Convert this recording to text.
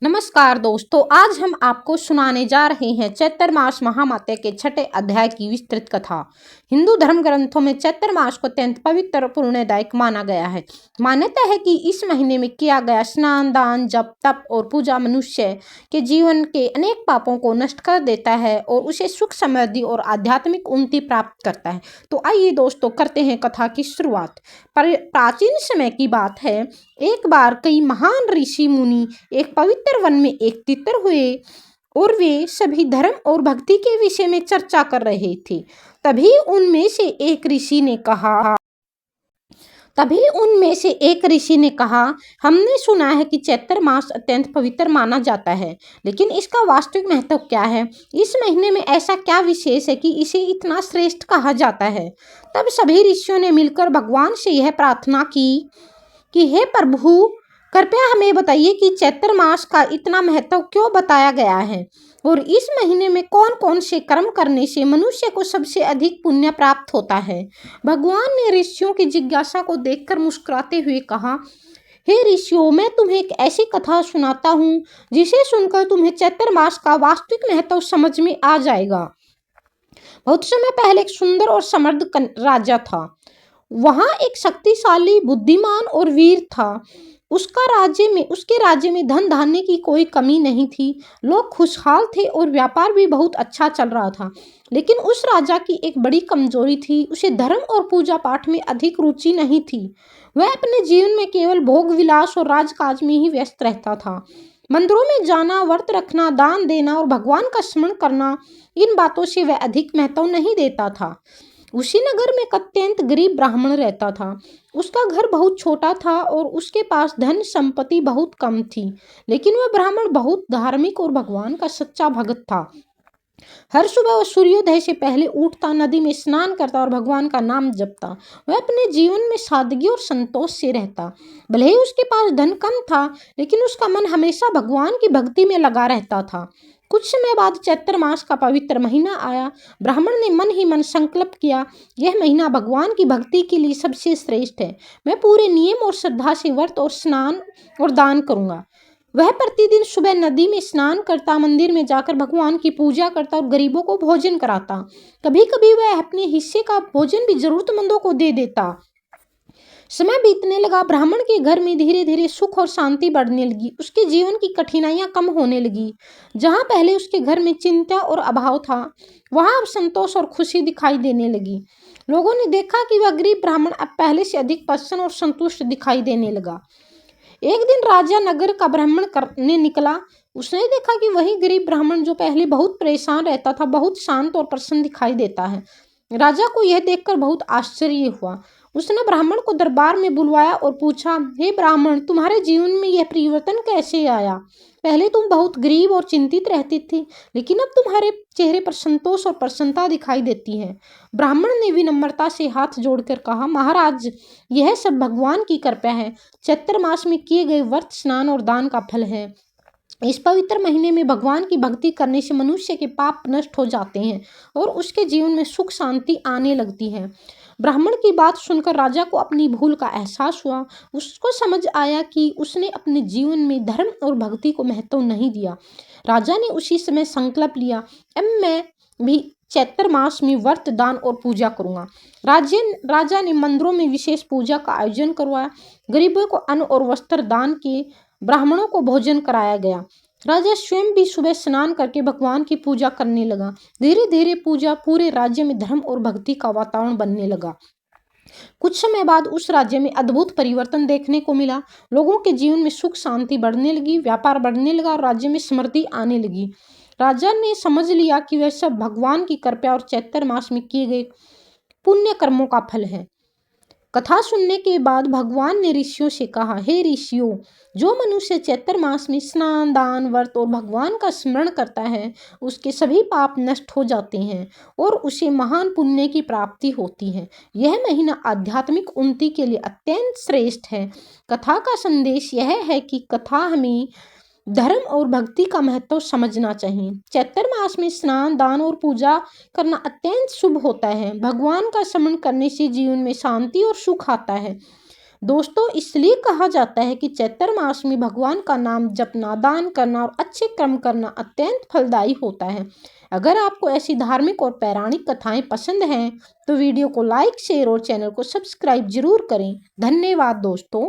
नमस्कार दोस्तों, आज हम आपको सुनाने जा रहे हैं चैत्र मास महामात्य के छठे अध्याय की विस्तृत कथा। हिंदू धर्म ग्रंथों में चैत्र मास को अत्यंत पवित्र और पुण्यदायक माना गया है। मान्यता है कि इस महीने में किया गया स्नान, दान, जप, तप और पूजा मनुष्य के जीवन के अनेक पापों को नष्ट कर देता है और उसे सुख, समृद्धि और आध्यात्मिक उन्नति प्राप्त करता है। तो आइए दोस्तों, करते हैं कथा की शुरुआत। प्राचीन समय की बात है, एक बार कई महान ऋषि मुनि एक पवित्र वन में एकत्रित हुए और वे सभी धर्म और भक्ति के विषय में चर्चा कर रहे थे। तभी उनमें से एक ऋषि ने कहा, हमने सुना है कि चैत्र मास अत्यंत पवित्र माना जाता है, लेकिन इसका वास्तविक महत्व क्या है? इस महीने में ऐसा क्या विशेष है कि इसे इतना श्रेष्ठ कहा जाता है? तब सभी ऋषियों ने मिलकर भगवान से यह प्रार्थना की कि हे प्रभु, कृपया हमें बताइए कि चैत्र मास का इतना महत्व क्यों बताया गया है और इस महीने में कौन कौन से कर्म करने से मनुष्य को सबसे अधिक पुण्य प्राप्त होता है। भगवान ने ऋषियों की जिज्ञासा को देखकर मुस्कुराते हुए कहा, हे ऋषियों, मैं तुम्हें एक ऐसी कथा सुनाता हूँ जिसे सुनकर तुम्हें चैत्र मास का वास्तविक महत्व समझ में आ जाएगा। बहुत समय पहले एक सुंदर और समृद्ध राजा था। वहाँ एक शक्तिशाली, बुद्धिमान और वीर था। उसके राज्य में धन धान्य की कोई कमी नहीं थी। लोग खुशहाल थे और व्यापार भी बहुत अच्छा चल रहा था। लेकिन उस राजा की एक बड़ी कमजोरी थी, उसे धर्म और पूजा पाठ में अधिक रुचि नहीं थी। वह अपने जीवन में केवल भोग विलास और राजकाज में ही व्यस्त रहता था। मंदिरों में जाना, व्रत रखना, दान देना और भगवान का स्मरण करना, इन बातों से वह अधिक महत्व नहीं देता था। उसी नगर में एक अत्यंत गरीब ब्राह्मण रहता था। उसका घर बहुत छोटा था और उसके पास धन संपत्ति बहुत कम थी, लेकिन वह ब्राह्मण बहुत धार्मिक और भगवान का सच्चा भक्त था। हर सुबह वह सूर्योदय से पहले उठता, नदी में स्नान करता और भगवान का नाम जपता। वह अपने जीवन में सादगी और संतोष से रहता। भले ही उसके पास धन कम था, लेकिन उसका मन हमेशा भगवान की भक्ति में लगा रहता था। कुछ समय बाद चैत्र मास का पवित्र महीना आया। ब्राह्मण ने मन ही मन संकल्प किया, यह महीना भगवान की भक्ति के लिए सबसे श्रेष्ठ है। मैं पूरे नियम और श्रद्धा से व्रत और स्नान और दान करूंगा। वह प्रतिदिन सुबह नदी में स्नान करता, मंदिर में जाकर भगवान की पूजा करता और गरीबों को भोजन कराता। कभी कभी वह अपने हिस्से का भोजन भी जरूरतमंदों को दे देता। समय बीतने लगा। ब्राह्मण के घर में धीरे धीरे सुख और शांति बढ़ने लगी। उसके जीवन की कठिनाइयां कम होने लगी। जहां पहले उसके घर में चिंता और अभाव था, वहां अब संतोष और खुशी दिखाई देने लगी। लोगों ने देखा कि वह गरीब ब्राह्मण अब पहले से अधिक प्रसन्न और संतुष्ट दिखाई देने लगा। एक दिन राजा नगर का भ्रमण करने निकला। उसने देखा कि वही गरीब ब्राह्मण जो पहले बहुत परेशान रहता था, बहुत शांत और प्रसन्न दिखाई देता है। राजा को यह देखकर बहुत आश्चर्य हुआ। उसने ब्राह्मण को दरबार में बुलवाया और पूछा, हे ब्राह्मण, तुम्हारे जीवन में यह परिवर्तन कैसे आया? पहले तुम बहुत गरीब और चिंतित रहती थी, लेकिन अब तुम्हारे चेहरे पर संतोष और प्रसन्नता दिखाई देती है। ब्राह्मण ने विनम्रता से हाथ जोड़कर कहा, महाराज, यह सब भगवान की कृपा है। चैत्र मास में किए गए व्रत, स्नान और दान का फल है। इस पवित्र महीने में भगवान की भक्ति करने से मनुष्य के पाप नष्ट हो जाते हैं और उसके जीवन में सुख शांति आने लगती है। ब्राह्मण की बात सुनकर राजा को अपनी भूल का एहसास हुआ। उसको समझ आया कि उसने अपने जीवन में धर्म और भक्ति को महत्व नहीं दिया। राजा ने उसी समय संकल्प लिया, अब मैं भी चैत्र मास में व्रत, दान और पूजा करूंगा। राजा ने मंदिरों में विशेष पूजा का आयोजन करवाया। गरीबों को अन्न और वस्त्र दान किए। ब्राह्मणों को भोजन कराया गया। राजा स्वयं भी सुबह स्नान करके भगवान की पूजा करने लगा। धीरे धीरे पूरे राज्य में धर्म और भक्ति का वातावरण बनने लगा। कुछ समय बाद उस राज्य में अद्भुत परिवर्तन देखने को मिला। लोगों के जीवन में सुख शांति बढ़ने लगी, व्यापार बढ़ने लगा और राज्य में समृद्धि आने लगी। राजा ने समझ लिया कि वह सब भगवान की कृपा और चैत्र मास में किए गए पुण्य कर्मों का फल है। कथा सुनने के बाद भगवान ने ऋषियों से कहा, हे ऋषियों, जो मनुष्य चैत्र मास में स्नान, दान, व्रत और भगवान का स्मरण करता है, उसके सभी पाप नष्ट हो जाते हैं और उसे महान पुण्य की प्राप्ति होती है। यह महीना आध्यात्मिक उन्नति के लिए अत्यंत श्रेष्ठ है। कथा का संदेश यह है कि कथा हमें धर्म और भक्ति का महत्व समझना चाहिए। चैत्र मास में स्नान, दान और पूजा करना अत्यंत शुभ होता है। भगवान का स्मरण करने से जीवन में शांति और सुख आता है। दोस्तों, इसलिए कहा जाता है कि चैत्र मास में भगवान का नाम जपना, दान करना और अच्छे कर्म करना अत्यंत फलदायी होता है। अगर आपको ऐसी धार्मिक और पौराणिक कथाएं पसंद हैं तो वीडियो को लाइक, शेयर और चैनल को सब्सक्राइब जरूर करें। धन्यवाद दोस्तों।